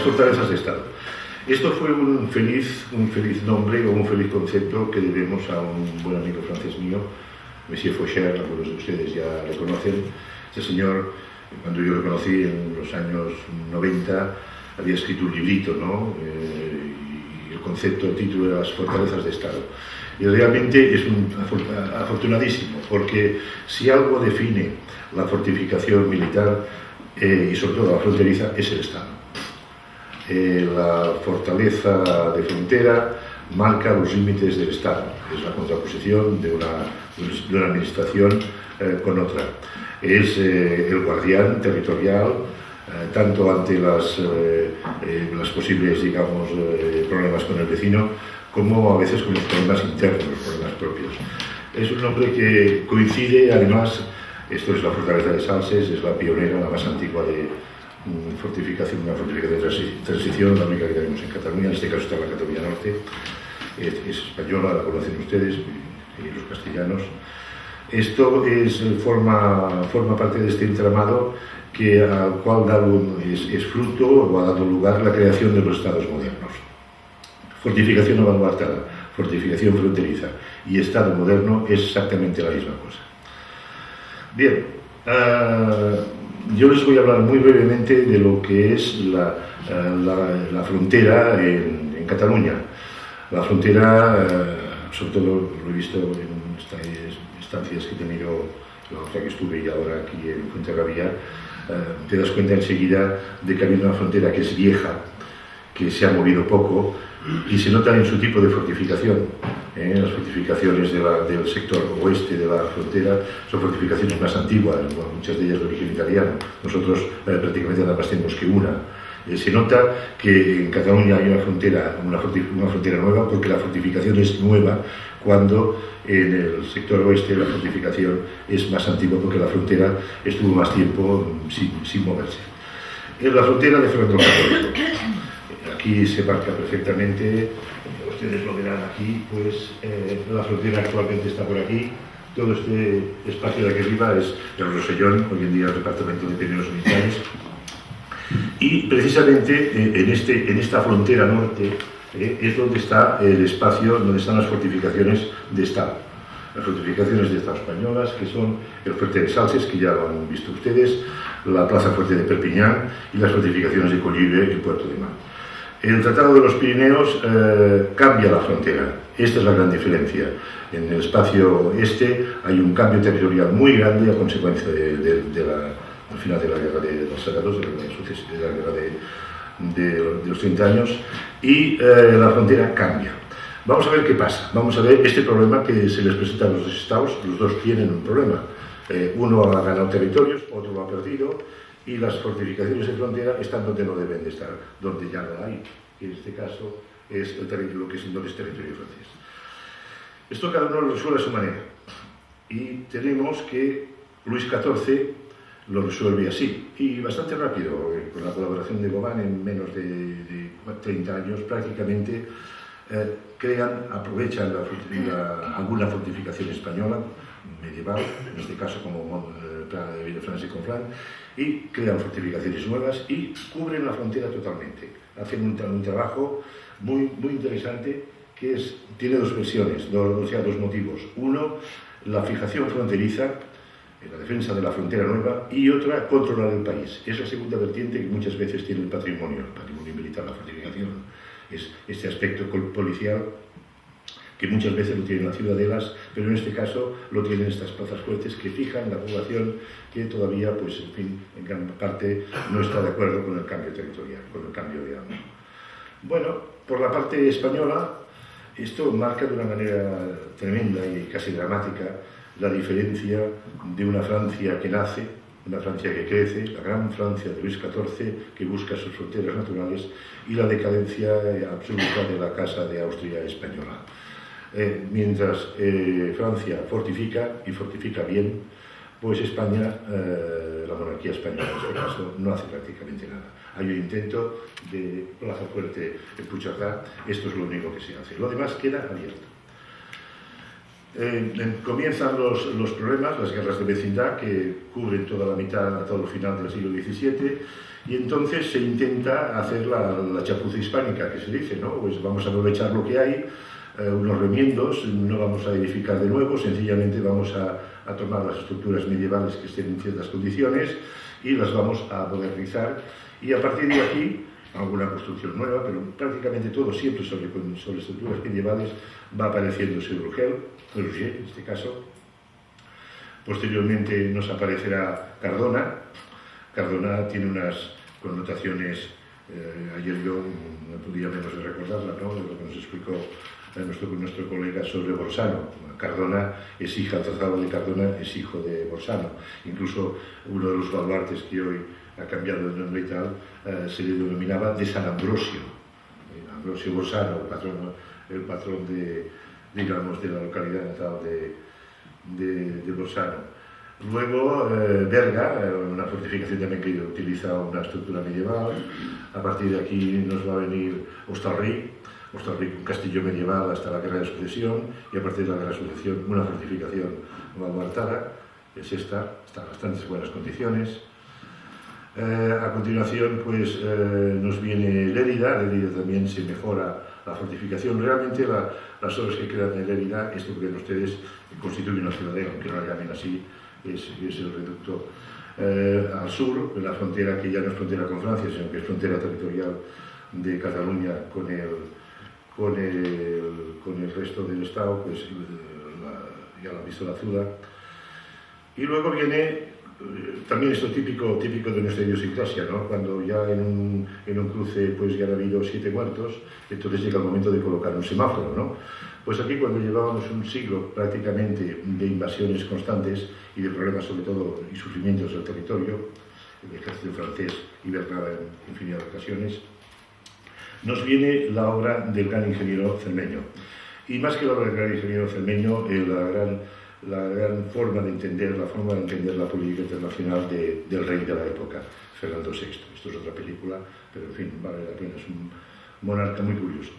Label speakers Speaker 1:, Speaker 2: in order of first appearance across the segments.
Speaker 1: fortalezas de Estado. Esto fue un feliz nombre o un feliz concepto que debemos a un buen amigo francés mío, Monsieur Faucher, algunos de ustedes ya le conocen. Este señor, cuando yo lo conocí en los años 90, había escrito un librito, ¿no? Y el concepto, el título era Las fortalezas de Estado. Y realmente es afortunadísimo, porque si algo define la fortificación militar y sobre todo la fronteriza, es el Estado. La fortaleza de frontera marca los límites del Estado, es la contraposición de una administración con otra. Es el guardián territorial, tanto ante las posibles, digamos, problemas con el vecino, como a veces con los problemas internos, los problemas propios. Es un nombre que coincide, además, esto es la fortaleza de Salses, es la pionera, la más antigua de fortificación, una fortificación de transición, la única que tenemos en Cataluña, en este caso está la Cataluña Norte, es española, la conocen ustedes y los castellanos. Esto forma parte de este entramado al cual es fruto o ha dado lugar la creación de los estados modernos. Fortificación avanguardada, fortificación fronteriza y Estado moderno es exactamente la misma cosa. Bien, yo les voy a hablar muy brevemente de lo que es la frontera en Cataluña. La frontera, sobre todo lo he visto en estancias que he tenido, la otra que estuve y ahora aquí en Fuenterrabía, te das cuenta enseguida de que hay una frontera que es vieja, que se ha movido poco, y se nota en su tipo de fortificación. Las fortificaciones del sector oeste de la frontera son fortificaciones más antiguas, muchas de ellas de origen italiano. Nosotros prácticamente nada más tenemos que una. Se nota que en Cataluña hay una frontera nueva, porque la fortificación es nueva, cuando en el sector oeste la fortificación es más antigua, porque la frontera estuvo más tiempo sin moverse. En la frontera de Fernando Católico, aquí se marca perfectamente, ustedes lo verán aquí, pues la frontera actualmente está por aquí. Todo este espacio de aquí arriba es el Rosellón, hoy en día el departamento de Pirineos Orientales. Y precisamente en esta frontera norte es donde está el espacio, donde están las fortificaciones de Estado. Las fortificaciones de Estado españolas, que son el fuerte de Salses, que ya lo han visto ustedes, la plaza fuerte de Perpiñán y las fortificaciones de Collibre y Puerto de Mar. El Tratado de los Pirineos cambia la frontera. Esta es la gran diferencia. En el espacio este hay un cambio territorial muy grande a consecuencia al final de la guerra de los Sábados, de la guerra de los 30 años, y la frontera cambia. Vamos a ver qué pasa. Vamos a ver este problema que se les presenta a los dos estados. Los dos tienen un problema. Uno ha ganado territorios, otro lo ha perdido, y las fortificaciones de frontera están donde no deben de estar, donde ya no hay, que en este caso es lo que es entonces territorio francés. Esto cada uno lo resuelve a su manera, y tenemos que Luis XIV lo resuelve así, y bastante rápido, con la colaboración de Vauban en menos de 30 años prácticamente, aprovechan alguna fortificación española medieval, en este caso como Plana de Villafranca y Conflans, y crean fortificaciones nuevas y cubren la frontera totalmente. Hacen un trabajo muy interesante que tiene dos versiones, dos motivos. Uno, la fijación fronteriza, la defensa de la frontera nueva, y otra, controlar el país. Es la segunda vertiente que muchas veces tiene el patrimonio militar, la fortificación. Es este aspecto policial que muchas veces lo tienen las ciudadelas, pero en este caso lo tienen estas plazas fuertes que fijan la población que todavía, pues en fin, en gran parte no está de acuerdo con el cambio territorial, con el cambio de amo. Bueno, por la parte española, esto marca de una manera tremenda y casi dramática la diferencia de una Francia que nace, una Francia que crece, la gran Francia de Luis XIV, que busca sus fronteras naturales, y la decadencia absoluta de la Casa de Austria española. Mientras Francia fortifica, y fortifica bien, pues España, la monarquía española en este caso, no hace prácticamente nada. Hay un intento de plaza fuerte en Puigcerdá, esto es lo único que se hace. Lo demás queda abierto. Comienzan los problemas, las guerras de vecindad que cubren toda la mitad, todo el final del siglo XVII, y entonces se intenta hacer la chapuza hispánica, que se dice, ¿no? Pues vamos a aprovechar lo que hay, unos remiendos, no vamos a edificar de nuevo, sencillamente vamos a tomar las estructuras medievales que estén en ciertas condiciones y las vamos a modernizar, y a partir de aquí alguna construcción nueva, pero prácticamente todo siempre sobre estructuras medievales va apareciendo Bruegel, en este caso. Posteriormente nos aparecerá Cardona. Cardona tiene unas connotaciones, ayer yo no podía menos de recordarla, ¿no?, de lo que nos explicó nuestro colega sobre Bolzano. Cardona es hija, el trazado de Cardona es hijo de Bolzano. Incluso uno de los baluartes que hoy ha cambiado de nombre y tal, se le denominaba de San Ambrosio. Ambrosio Bolzano, el patrón de la localidad natal de Bolzano. Luego, Berga, una fortificación también que utiliza una estructura medieval. A partir de aquí nos va a venir Hostalric, un castillo medieval hasta la Guerra de Sucesión, y a partir de la Guerra de Sucesión una fortificación baluartada, es esta, está en bastantes buenas condiciones. A continuación, pues, nos viene Lérida. Lérida también se mejora la fortificación. Realmente las obras que quedan en Lérida, esto que ven ustedes, constituye una ciudadela, aunque no la llamen así, es el reducto. Al sur, en la frontera, que ya no es frontera con Francia, sino que es frontera territorial de Cataluña con el resto del Estado, pues ya lo ha visto la ciudad. Y luego viene también esto típico de nuestra idiosincrasia, ¿no? Cuando ya en un cruce pues ya han habido 7 muertos, entonces llega el momento de colocar un semáforo, ¿no? Pues aquí, cuando llevábamos un siglo prácticamente de invasiones constantes y de problemas, sobre todo, y sufrimientos del territorio, el ejército francés hibernaba en infinidad de ocasiones, nos viene la obra del gran ingeniero Cermeño. Y más que la obra del gran ingeniero Cermeño, la gran forma de entender la política internacional del rey de la época, Fernando VI. Esto es otra película, pero en fin, vale la pena, es un monarca muy curioso.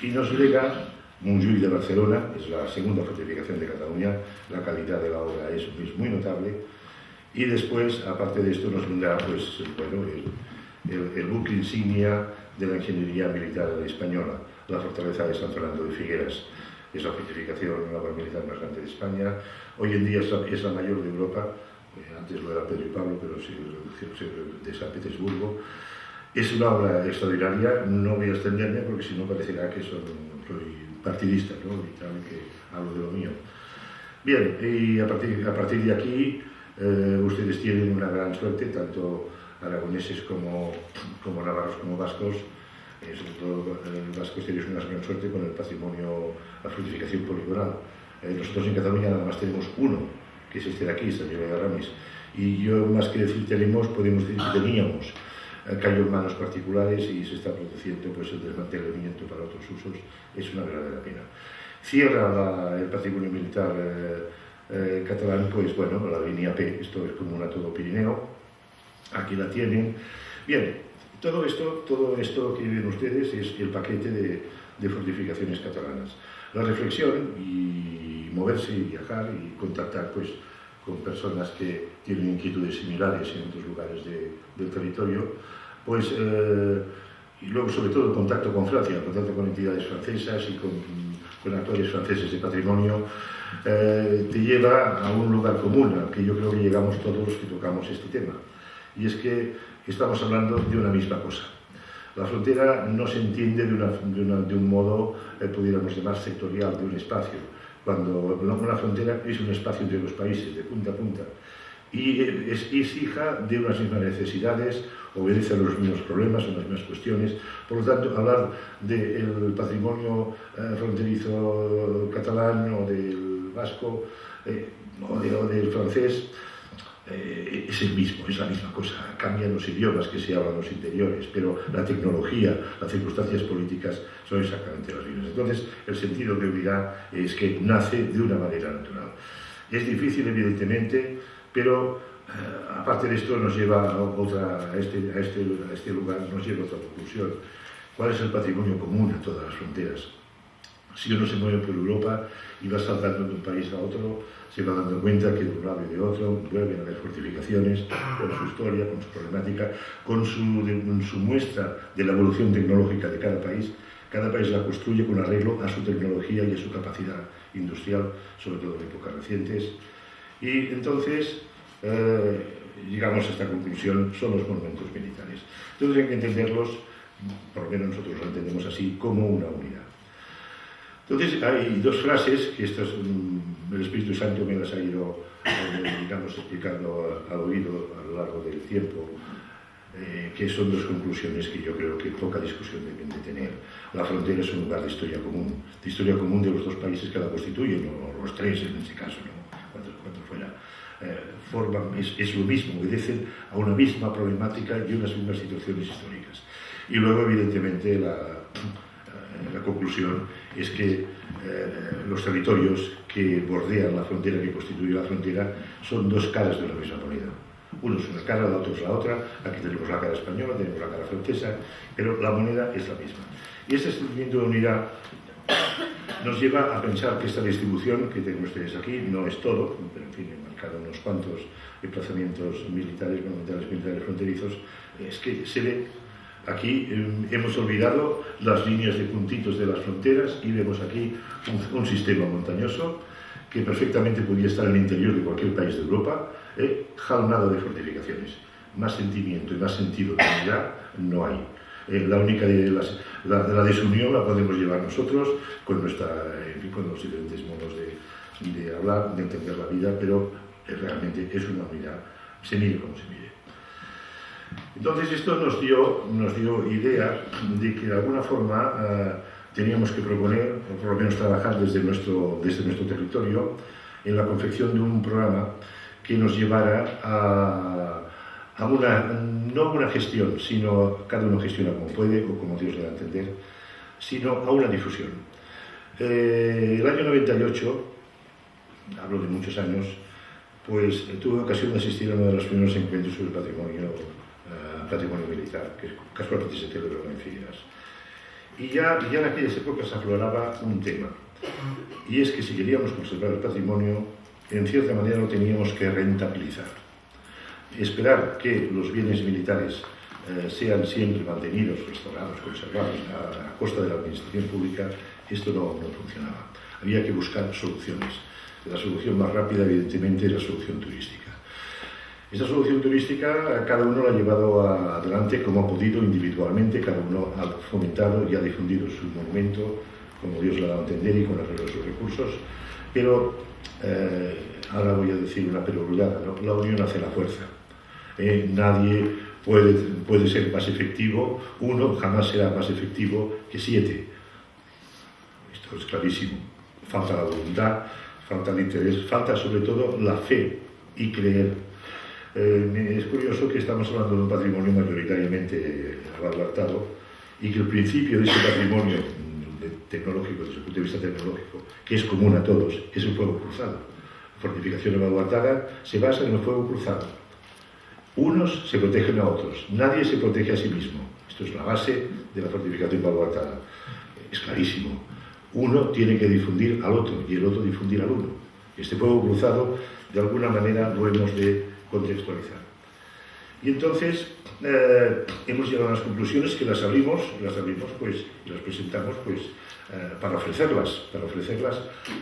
Speaker 1: Y nos lega Montjuïc de Barcelona, es la segunda fortificación de Cataluña. La calidad de la obra es muy notable. Y después, aparte de esto, nos vendrá pues, bueno, el buque insignia de la ingeniería militar española, la fortaleza de San Fernando de Figueras. Es la fortificación naval militar más grande de España. Hoy en día es la mayor de Europa. Antes lo era Pedro y Pablo, pero sí de San Petersburgo. Es una obra extraordinaria. No voy a extenderme porque si no parecerá que soy partidista, ¿no? Y tal, que hablo de lo mío. Bien, y a partir de aquí ustedes tienen una gran suerte, tanto aragoneses como navarros como vascos. Sobre todo los vascos tenéis una gran suerte con el patrimonio, la fortificación poligonal. Nosotros en Cataluña nada más tenemos uno, que es este de aquí, San Diego de Ramis. Y yo, más que decir tenemos, podemos decir que teníamos. Cayó en manos particulares y se está produciendo pues, el desmantelamiento para otros usos. Es una verdadera pena. Cierra el patrimonio militar catalán, pues bueno, la línea P, esto es común a todo Pirineo. Aquí la tienen. Bien. Todo esto que ven ustedes es el paquete de fortificaciones catalanas. La reflexión y moverse y viajar y contactar pues, con personas que tienen inquietudes similares en otros lugares del territorio, pues, y luego sobre todo el contacto con Francia, el contacto con entidades francesas y con actores franceses de patrimonio, te lleva a un lugar común, al que yo creo que llegamos todos los que tocamos este tema. Y es que estamos hablando de una misma cosa. La frontera no se entiende de un modo, pudiéramos llamar, sectorial, de un espacio. Cuando una frontera es un espacio entre los países, de punta a punta. Y es hija de unas mismas necesidades, obedece a los mismos problemas, a las mismas cuestiones. Por lo tanto, hablar del patrimonio fronterizo catalán o del vasco o del francés, es el mismo, es la misma cosa. Cambian los idiomas que se hablan los interiores, pero la tecnología, las circunstancias políticas son exactamente las mismas. Entonces, el sentido de unidad es que nace de una manera natural. Es difícil, evidentemente, pero aparte de esto nos lleva a este lugar, nos lleva a otra conclusión. ¿Cuál es el patrimonio común a todas las fronteras? si uno se mueve por Europa y va saltando de un país a otro, se va dando cuenta que de un lado y de otro vuelven a haber fortificaciones con su historia, con su problemática, con su muestra de la evolución tecnológica de cada país. Cada país la construye con arreglo a su tecnología y a su capacidad industrial, sobre todo en épocas recientes. Y entonces llegamos a esta conclusión: son los monumentos militares. Entonces hay que entenderlos, por lo menos nosotros lo entendemos así, como una unidad. Entonces hay dos frases que el Espíritu Santo me las ha ido digamos, explicando al oído a lo largo del tiempo, que son dos conclusiones que yo creo que poca discusión deben de tener. La frontera es un lugar de historia común de los dos países que la constituyen, o los tres en este caso, ¿no? Cuando fuera. Es lo mismo, obedecen a una misma problemática y unas mismas situaciones históricas. Y luego, evidentemente, la conclusión es que los territorios que bordean la frontera, que constituye la frontera, son dos caras de la misma moneda. Uno es una cara, la otra es la otra. Aquí tenemos la cara española, tenemos la cara francesa, pero la moneda es la misma. Y este sentimiento de unidad nos lleva a pensar que esta distribución que tienen ustedes aquí no es todo, pero en fin, he marcado unos cuantos emplazamientos militares, monumentales militares fronterizos. Es que se ve aquí, hemos olvidado las líneas de puntitos de las fronteras y vemos aquí un sistema montañoso que perfectamente podría estar en el interior de cualquier país de Europa, jalonado de fortificaciones. Más sentimiento y más sentido de unidad no hay. La única de la desunión la podemos llevar nosotros con los diferentes modos de hablar, de entender la vida, pero realmente es una unidad, se mire como se mire. Entonces esto nos dio idea de que de alguna forma teníamos que proponer, o por lo menos trabajar desde nuestro territorio, en la confección de un programa que nos llevara no a una gestión, sino cada uno gestiona como puede o como Dios le da a entender, sino a una difusión. El año 98, hablo de muchos años, pues tuve ocasión de asistir a uno de los primeros encuentros sobre patrimonio militar, que casualmente se celebró en Figueras. Y ya en aquellas épocas afloraba un tema, y es que si queríamos conservar el patrimonio, en cierta manera lo teníamos que rentabilizar. Esperar que los bienes militares sean siempre mantenidos, restaurados, conservados a costa de la administración pública, esto no funcionaba. Había que buscar soluciones. La solución más rápida, evidentemente, es la solución turística. Esta solución turística cada uno la ha llevado adelante como ha podido individualmente, cada uno ha fomentado y ha difundido su monumento como Dios le ha dado a entender y con arreglo de sus recursos, pero ahora voy a decir una perogrullada, ¿no? La unión hace la fuerza. Nadie puede ser más efectivo, uno jamás será más efectivo que 7. Esto es clarísimo. Falta la voluntad, falta el interés, falta sobre todo la fe y creer. Es curioso que estamos hablando de un patrimonio mayoritariamente abaluartado y que el principio de ese patrimonio tecnológico, desde el punto de vista tecnológico, que es común a todos, es el fuego cruzado. La fortificación abaluartada se basa en el fuego cruzado. Unos se protegen a otros, nadie se protege a sí mismo. Esto es la base de la fortificación abaluartada. Es clarísimo. Uno tiene que difundir al otro y el otro difundir al uno. Este fuego cruzado, de alguna manera, lo hemos de contextualizar. Y entonces hemos llegado a las conclusiones que las abrimos pues, y las presentamos pues, para ofrecerlas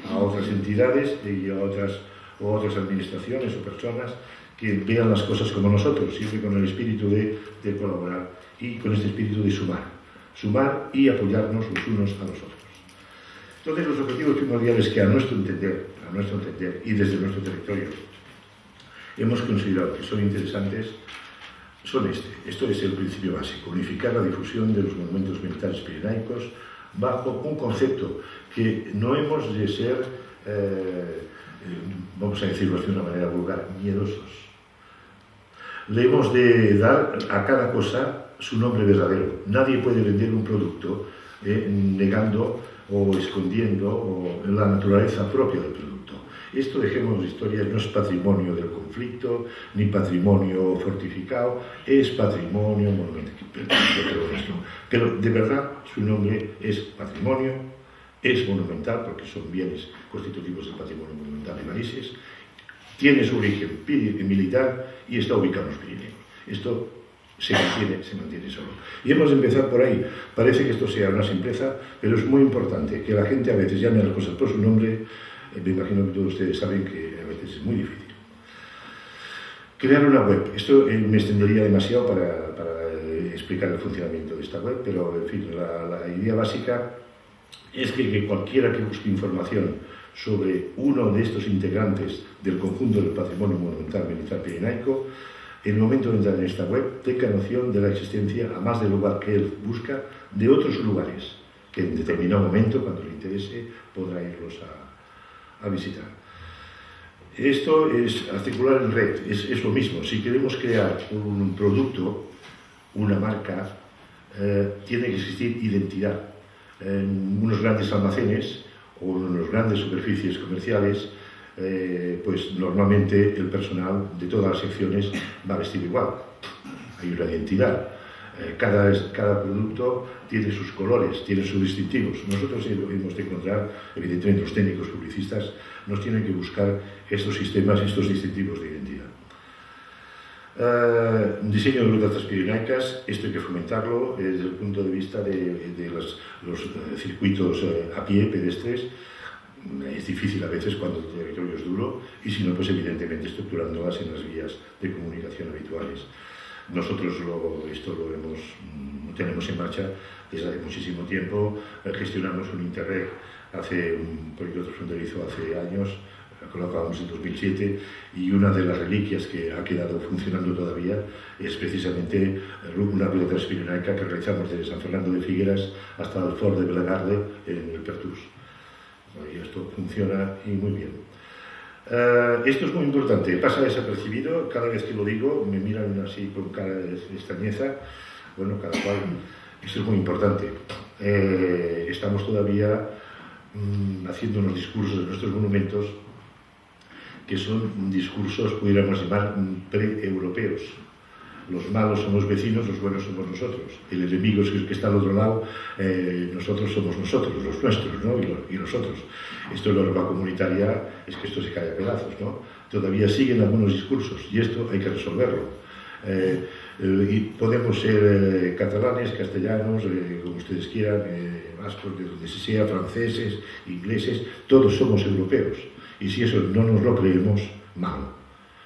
Speaker 1: a otras entidades y a otras administraciones o personas que vean las cosas como nosotros, siempre con el espíritu de colaborar y con este espíritu de sumar y apoyarnos los unos a los otros. Entonces los objetivos primordiales que a nuestro entender y desde nuestro territorio hemos considerado que son interesantes son esto es el principio básico: unificar la difusión de los monumentos militares pirenaicos bajo un concepto que no hemos de ser, vamos a decirlo de una manera vulgar, miedosos. Le hemos de dar a cada cosa su nombre verdadero. Nadie puede vender un producto negando o escondiendo la naturaleza propia del producto. Esto, dejemos de historia, no es patrimonio del conflicto, ni patrimonio fortificado, es patrimonio monumental. Pero de verdad su nombre es patrimonio, es monumental porque son bienes constitutivos del patrimonio monumental de Manises, tiene su origen militar y está ubicado en los Pirineos. Esto se mantiene solo. Y hemos de empezar por ahí. Parece que esto sea una simpleza, pero es muy importante que la gente a veces llame a las cosas por su nombre. Me imagino que todos ustedes saben que a veces es muy difícil. Crear una web. Esto me extendería demasiado para explicar el funcionamiento de esta web, pero en fin, la idea básica es que cualquiera que busque información sobre uno de estos integrantes del conjunto del patrimonio monumental militar pirenaico, en el momento de entrar en esta web, tenga noción de la existencia, a más del lugar que él busca, de otros lugares que en determinado momento, cuando le interese, podrá irlos a visitar. Esto es articular en red, es lo mismo. Si queremos crear un producto, una marca, tiene que existir identidad. En unos grandes almacenes o en unas grandes superficies comerciales, pues normalmente el personal de todas las secciones va vestido igual. Hay una identidad. Cada producto tiene sus colores, tiene sus distintivos. Nosotros hemos de encontrar, evidentemente los técnicos publicistas nos tienen que buscar estos sistemas, estos distintivos de identidad. Diseño de rutas pirenaicas, esto hay que fomentarlo desde el punto de vista de los circuitos a pie, pedestres. Es difícil a veces cuando el territorio es duro y si no, pues evidentemente estructurándolas en las vías de comunicación habituales. Nosotros esto lo tenemos en marcha desde hace muchísimo tiempo. Gestionamos un Interreg, un proyecto transfronterizo hace años, lo colocábamos en 2007, y una de las reliquias que ha quedado funcionando todavía es precisamente una ruta transpirenaica que realizamos desde San Fernando de Figueras hasta el Fort de Belagarde en el Pertús. Y esto funciona y muy bien. Esto es muy importante, pasa desapercibido, cada vez que lo digo me miran así con cara de extrañeza. Bueno, cada cual, esto es muy importante. Estamos todavía haciendo unos discursos de nuestros monumentos que son discursos, pudiéramos llamar, pre-europeos. Los malos somos vecinos, los buenos somos nosotros. El enemigo es el que está al otro lado, nosotros somos nosotros, los nuestros, ¿no? y nosotros. Esto en la Europa comunitaria es que esto se cae a pedazos, ¿no? Todavía siguen algunos discursos y esto hay que resolverlo. Y podemos ser catalanes, castellanos, como ustedes quieran, vascos, de donde sea, franceses, ingleses, todos somos europeos. Y si eso no nos lo creemos, mal.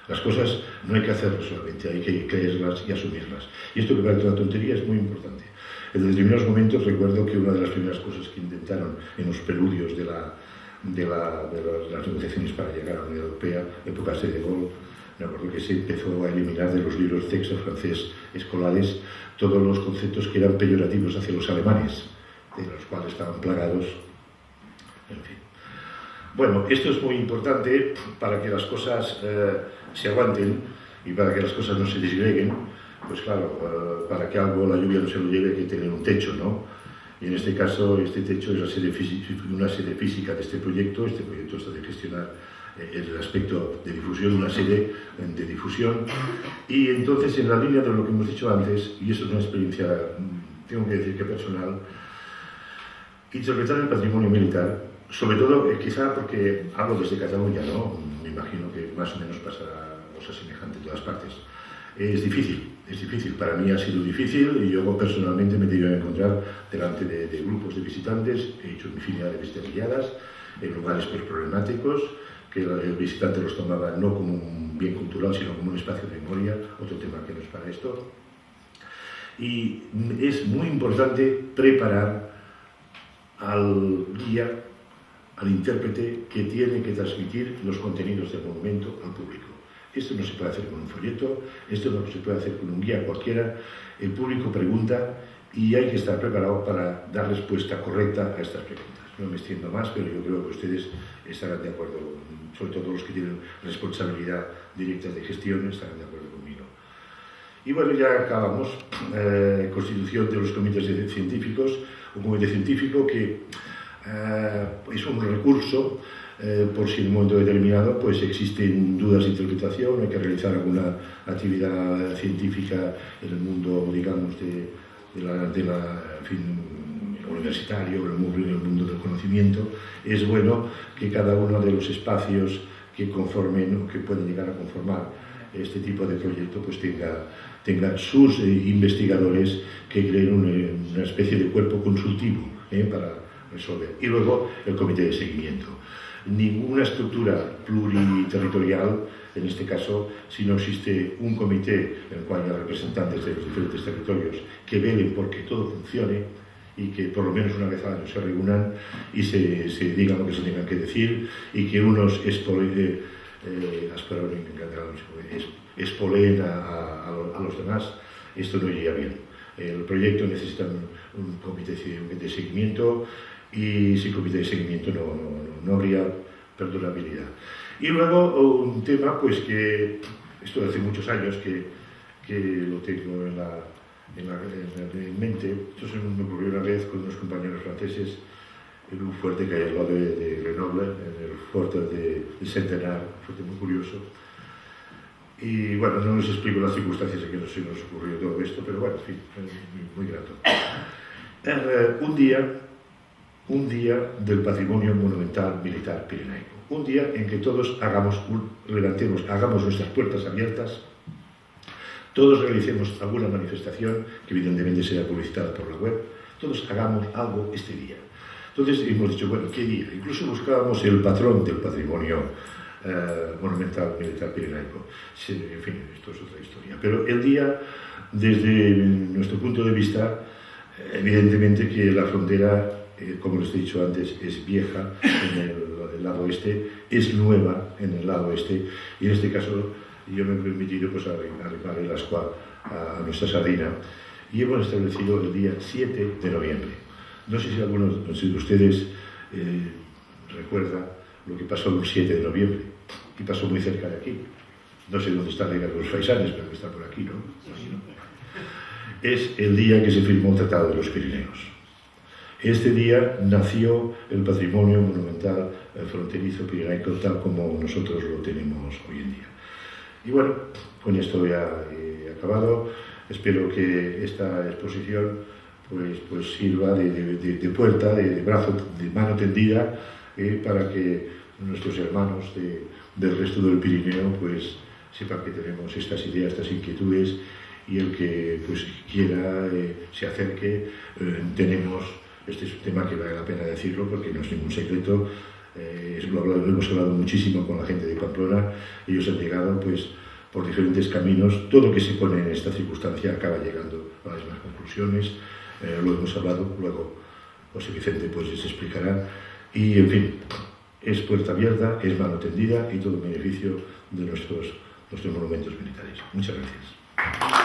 Speaker 1: Las cosas no hay que hacerlas solamente, hay que creerlas y asumirlas. Y esto que parece una tontería es muy importante. En determinados momentos recuerdo que una de las primeras cosas que intentaron en los preludios de las negociaciones para llegar a la Unión Europea, épocas de Gaulle, me acuerdo que se empezó a eliminar de los libros de texto francés escolares todos los conceptos que eran peyorativos hacia los alemanes, de los cuales estaban plagados, en fin. Bueno, esto es muy importante para que las cosas se aguanten y para que las cosas no se disgreguen. Pues claro, para que algo, la lluvia no se lo lleve, hay que tener un techo, ¿no? Y en este caso, este techo es una sede física de este proyecto. Este proyecto está de gestionar el aspecto de difusión, una sede de difusión. Y entonces, en la línea de lo que hemos dicho antes, y eso es una experiencia, tengo que decir que personal, interpretar el patrimonio militar, sobre todo, quizá porque hablo desde Cataluña, ¿no? Me imagino que más o menos pasará cosa semejante en todas partes. Es difícil, para mí ha sido difícil y yo personalmente me he tenido que encontrar delante de grupos de visitantes, he hecho infinidad de visitas guiadas en lugares pues, problemáticos, que el visitante los tomaba no como un bien cultural, sino como un espacio de memoria, otro tema que no es para esto. Y es muy importante preparar al guía, al intérprete que tiene que transmitir los contenidos del monumento al público. Esto no se puede hacer con un folleto, esto no se puede hacer con un guía cualquiera. El público pregunta y hay que estar preparado para dar respuesta correcta a estas preguntas. No me extiendo más, pero yo creo que ustedes estarán de acuerdo, sobre todo los que tienen responsabilidad directa de gestión, estarán de acuerdo conmigo. Y bueno, ya acabamos. Constitución de los comités científicos, un comité científico que es un recurso por si en un momento determinado pues existen dudas de interpretación, hay que realizar alguna actividad científica en el mundo, digamos, en fin, universitario, en el mundo del conocimiento, es bueno que cada uno de los espacios que conformen o que pueden llegar a conformar este tipo de proyecto pues tenga sus investigadores que creen una especie de cuerpo consultivo para resolver. Y luego el comité de seguimiento. Ninguna estructura pluriterritorial, en este caso, si no existe un comité en el cual haya representantes de los diferentes territorios que velen porque todo funcione y que por lo menos una vez al año se reúnan y se digan lo que se tengan que decir y que unos espoleen a los demás, esto no iría bien. El proyecto necesita un comité de seguimiento y sin comité de seguimiento no habría perdurabilidad. Y luego un tema pues que esto hace muchos años que lo tengo en mente. Esto me ocurrió una vez con unos compañeros franceses en un fuerte que hay al lado de Grenoble, en el fuerte de Centenar, un fuerte muy curioso. Y bueno, no les explico las circunstancias en que se nos ocurrió todo esto, pero bueno, en fin, muy grato. Un día del patrimonio monumental militar pirenaico. Un día en que todos hagamos nuestras puertas abiertas, todos realicemos alguna manifestación, que evidentemente será publicitada por la web, todos hagamos algo este día. Entonces hemos dicho, bueno, ¿qué día? Incluso buscábamos el patrón del patrimonio monumental militar pirenaico. En fin, esto es otra historia. Pero el día, desde nuestro punto de vista, evidentemente que la frontera, como les he dicho antes, es vieja en el lado oeste, es nueva en el lado oeste, y en este caso yo me he permitido pues, arribar el ascua a nuestra sardina, y hemos establecido el día 7 de noviembre. No sé si alguno de ustedes recuerda lo que pasó el 7 de noviembre, y pasó muy cerca de aquí. No sé dónde están los faisanes, pero está por aquí, ¿no? Es el día que se firmó el Tratado de los Pirineos. Este día nació el patrimonio monumental fronterizo pirenaico tal como nosotros lo tenemos hoy en día. Y bueno, con esto ya he acabado. Espero que esta exposición pues sirva de puerta, de brazo, de mano tendida para que nuestros hermanos del resto del Pirineo pues sepan que tenemos estas ideas, estas inquietudes, y el que pues quiera se acerque. Tenemos, este es un tema que vale la pena decirlo porque no es ningún secreto, lo hemos hablado muchísimo con la gente de Pamplona. Ellos han llegado pues por diferentes caminos. Todo lo que se pone en esta circunstancia acaba llegando a las mismas conclusiones. Lo hemos hablado, luego José Vicente pues les explicará, y en fin, es puerta abierta, es mano tendida y todo en beneficio de nuestros monumentos militares. Muchas gracias.